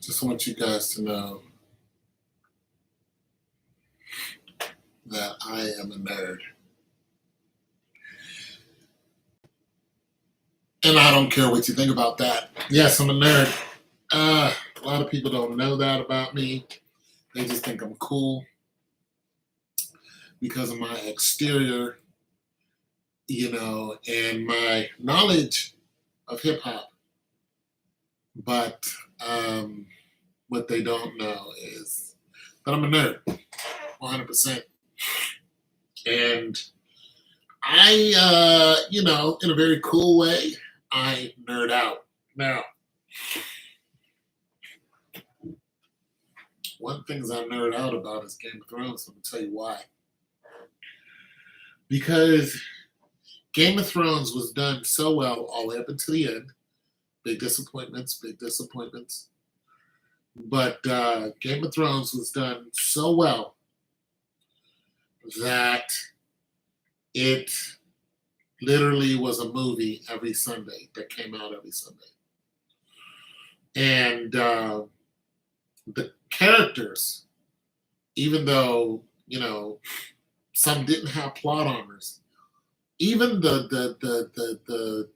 Just want you guys to know that I am a nerd. And I don't care what you think about that. Yes, I'm a nerd. A lot of people don't know that about me. They just think I'm cool because of my exterior, and my knowledge of hip hop. But what they don't know is that I'm a nerd, 100%. And in a very cool way, I nerd out. Now, one thing I nerd out about is Game of Thrones. I'm gonna tell you why. Because Game of Thrones was done so well all the way up until the end. Big disappointments, big disappointments. But Game of Thrones was done so well that it literally was a movie every Sunday that came out every Sunday. And the characters, even though, some didn't have plot armors, even the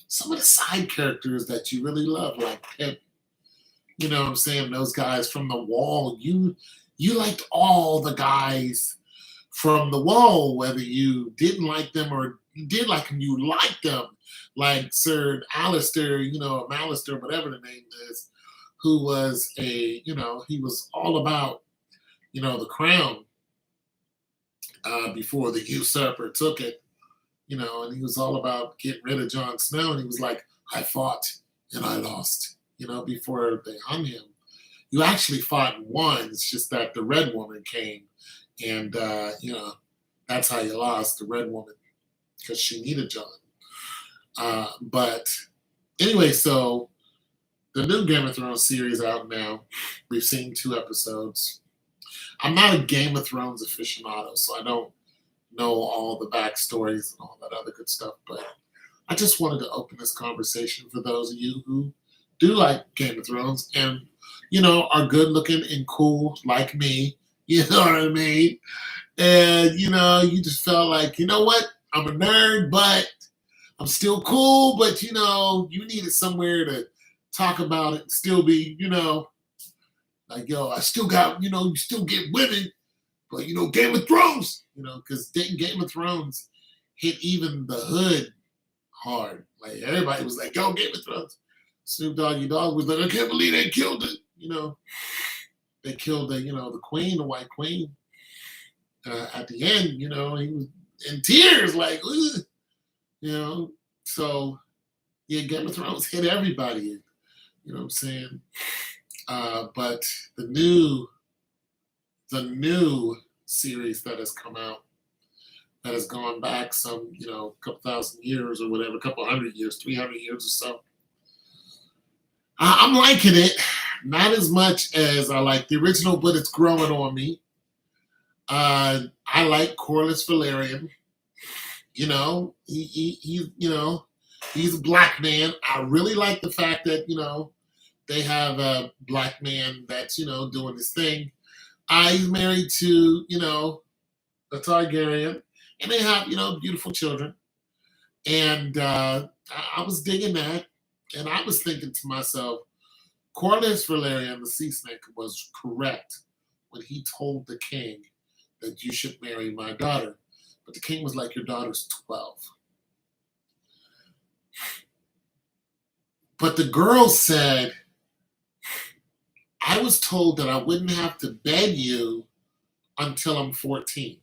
some of the side characters that you really love, like Pip, you know what I'm saying, those guys from the wall, you liked all the guys from the wall, whether you didn't like them or you did like them, you liked them, like Sir Alistair, Alistair, whatever the name is, who was he was all about, the crown before the usurper took it, and he was all about getting rid of Jon Snow, and he was like, I fought and I lost, before they hung him. You actually fought and won, it's just that the Red Woman came, and, that's how you lost, the Red Woman, because she needed Jon. But anyway, so the new Game of Thrones series out now. We've seen 2 episodes. I'm not a Game of Thrones aficionado, so I don't know all the backstories and all that other good stuff. But I just wanted to open this conversation for those of you who do like Game of Thrones and, are good looking and cool like me. You know what I mean? And, you just felt like, you know what? I'm a nerd, but I'm still cool. But, you needed somewhere to talk about it and still be, like, yo, I still got, you still get women, but, Game of Thrones, because Game of Thrones hit even the hood hard. Like, everybody was like, yo, Game of Thrones. Snoop Doggy Dogg was like, I can't believe they killed it. They killed the queen, the white queen. At the end, he was in tears, like, ugh. So, yeah, Game of Thrones hit everybody. You know what I'm saying? But the new series that has come out, that has gone back some, couple thousand years or whatever, a couple hundred years, 300 years or so. I'm liking it, not as much as I like the original, but it's growing on me. I like Corlys Velaryon. He's a black man. I really like the fact that they have a black man that's doing his thing. He's married to a Targaryen, and they have beautiful children. And I was digging that, and I was thinking to myself, Corlys Velaryon, the Sea Snake, was correct when he told the king that you should marry my daughter. But the king was like, your daughter's 12. But the girl said, I was told that I wouldn't have to beg you until I'm 14.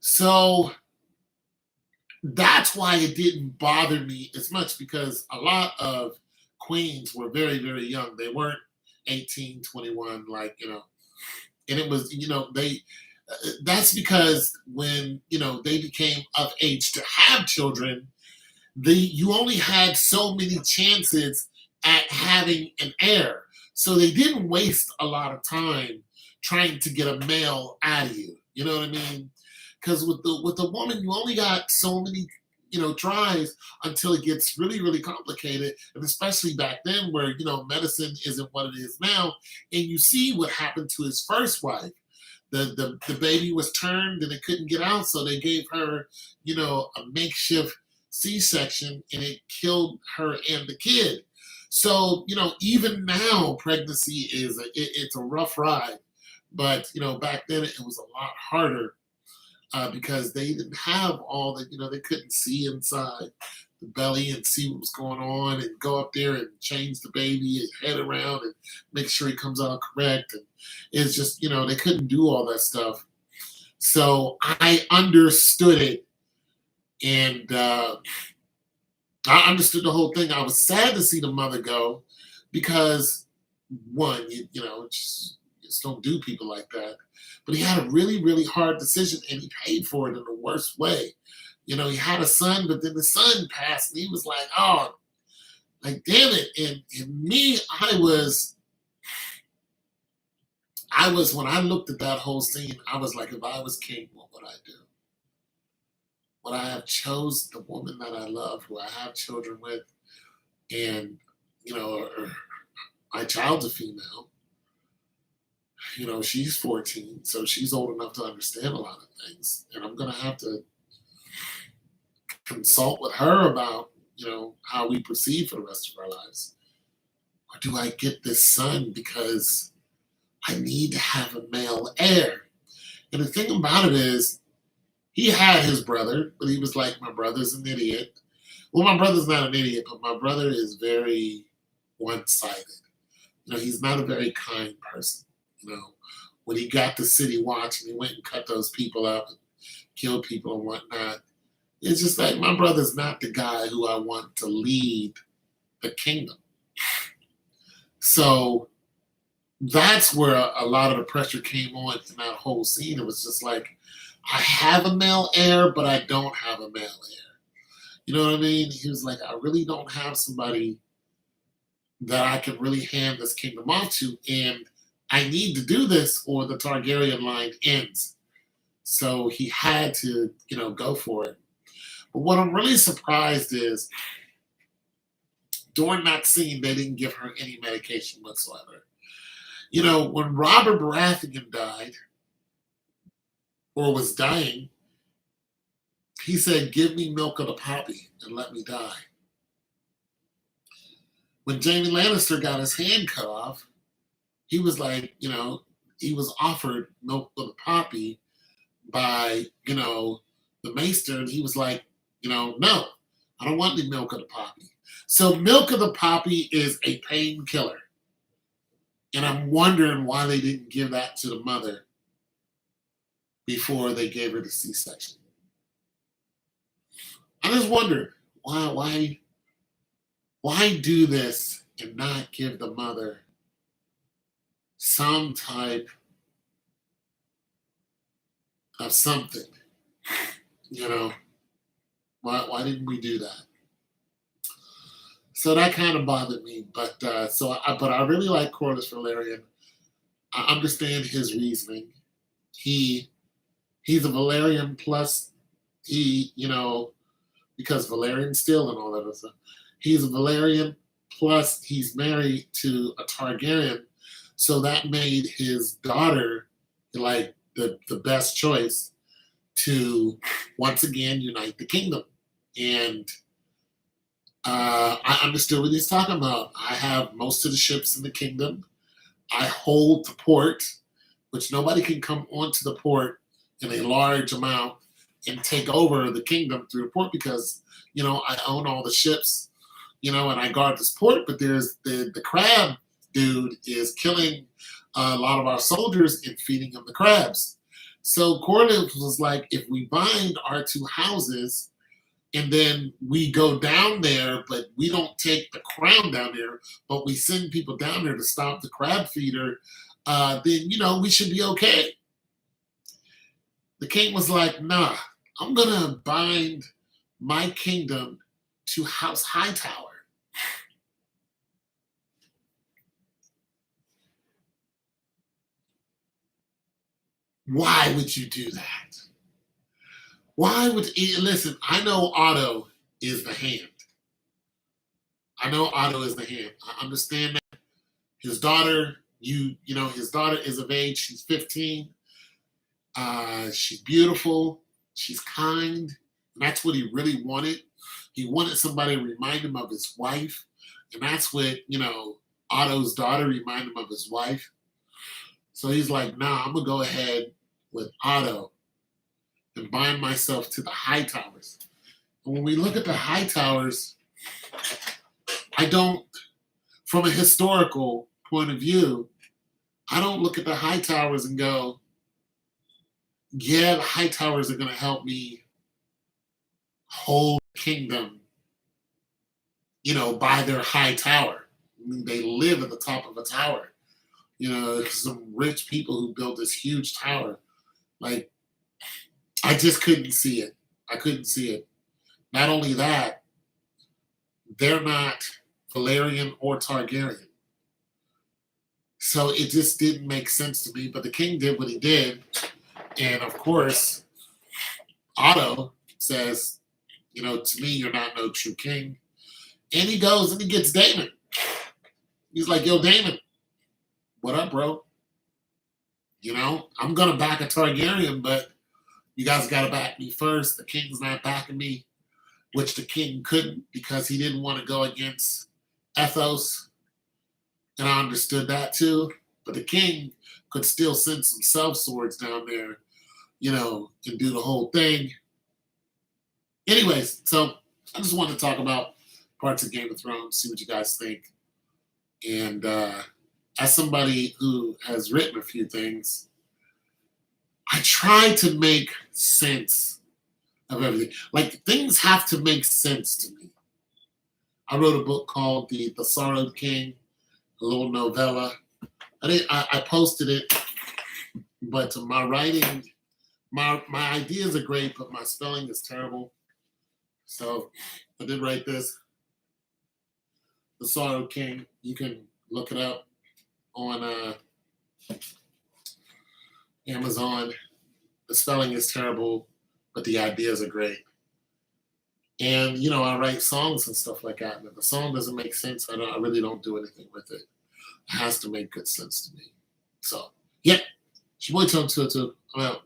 So that's why it didn't bother me as much, because a lot of queens were very, very young. They weren't 18, 21, and it was, that's because when, they became of age to have children, you only had so many chances at having an heir. So they didn't waste a lot of time trying to get a male out of you. You know what I mean? Because with the woman, you only got so many, tries until it gets really, really complicated. And especially back then where, medicine isn't what it is now. And you see what happened to his first wife. The baby was turned and it couldn't get out. So they gave her, a makeshift C-section, and it killed her and the kid. So, even now pregnancy it's a rough ride. But, back then it was a lot harder because they didn't have all the, they couldn't see inside the belly and see what was going on and go up there and change the baby and head around and make sure he comes out correct. And it's just, they couldn't do all that stuff. So I understood it. And I understood the whole thing. I was sad to see the mother go because, one, just don't do people like that. But he had a really, really hard decision, and he paid for it in the worst way. He had a son, but then the son passed, and he was like, oh, like, damn it. And me, I was, when I looked at that whole scene, I was like, if I was king, what would I do? Would I have chose the woman that I love, who I have children with, and, my child's a female. She's 14, so she's old enough to understand a lot of things. And I'm going to have to consult with her about, how we proceed for the rest of our lives. Or do I get this son because I need to have a male heir? And the thing about it is, he had his brother, but he was like, my brother's an idiot. Well, my brother's not an idiot, but my brother is very one-sided. He's not a very kind person. When he got the City Watch and he went and cut those people up and killed people and whatnot, it's just like, my brother's not the guy who I want to lead the kingdom. So that's where a lot of the pressure came on in that whole scene. It was just like, I have a male heir, but I don't have a male heir. You know what I mean? He was like, I really don't have somebody that I can really hand this kingdom off to. And I need to do this or the Targaryen line ends. So he had to, go for it. But what I'm really surprised is during that scene, they didn't give her any medication whatsoever. When Robert Baratheon died or was dying, he said, give me milk of the poppy and let me die. When Jaime Lannister got his hand cut off, he was like, he was offered milk of the poppy by, the maester, and he was like, no, I don't want the milk of the poppy. So milk of the poppy is a painkiller. And I'm wondering why they didn't give that to the mother before they gave her the C-section. I just wonder why do this and not give the mother some type of something? Why didn't we do that? So that kind of bothered me. But I really like Corlys Velaryon. I understand his reasoning. He's a Velaryon plus because Valyrian steel and all that other stuff. He's a Velaryon plus he's married to a Targaryen. So that made his daughter like the best choice to once again unite the kingdom. And I understood what he's talking about. I have most of the ships in the kingdom. I hold the port, which nobody can come onto the port in a large amount and take over the kingdom through the port because, I own all the ships, and I guard this port, but there's the crab dude is killing a lot of our soldiers and feeding them the crabs. So Corlys was like, if we bind our two houses and then we go down there, but we don't take the crown down there, but we send people down there to stop the crab feeder, then, we should be okay. The king was like, nah, I'm going to bind my kingdom to House Hightower. Why would you do that? Why would he listen? I know Otto is the hand. I know Otto is the hand. I understand that his daughter, his daughter is of age. She's 15. She's beautiful. She's kind. And that's what he really wanted. He wanted somebody to remind him of his wife. And that's what, Otto's daughter reminded him of his wife. So he's like, nah, I'm going to go ahead with Otto and bind myself to the high towers. And when we look at the high towers, I don't, from a historical point of view, I don't look at the high towers and go, yeah, the high towers are going to help me hold the kingdom, by their high tower. I mean, they live at the top of a tower. Some rich people who built this huge tower. Like, I just couldn't see it. I couldn't see it. Not only that, they're not Valerian or Targaryen. So it just didn't make sense to me. But the king did what he did. And of course, Otto says, to me, you're not no true king. And he goes and he gets Daemon. He's like, yo, Daemon, what up, bro? I'm going to back a Targaryen, but you guys got to back me first. The king's not backing me, which the king couldn't because he didn't want to go against Ethos. And I understood that too. But the king could still send some self-swords down there, and do the whole thing. Anyways, so I just wanted to talk about parts of Game of Thrones, see what you guys think. And as somebody who has written a few things, I try to make sense of everything. Like, things have to make sense to me. I wrote a book called The Sorrowed King, a little novella. I posted it, but my writing, my ideas are great, but my spelling is terrible. So I did write this, The Sorrowed King. You can look it up on Amazon. The spelling is terrible, but the ideas are great. And I write songs and stuff like that. And if the song doesn't make sense, I really don't do anything with it. It has to make good sense to me. So yeah, it's your boy Tone 202. I'm out.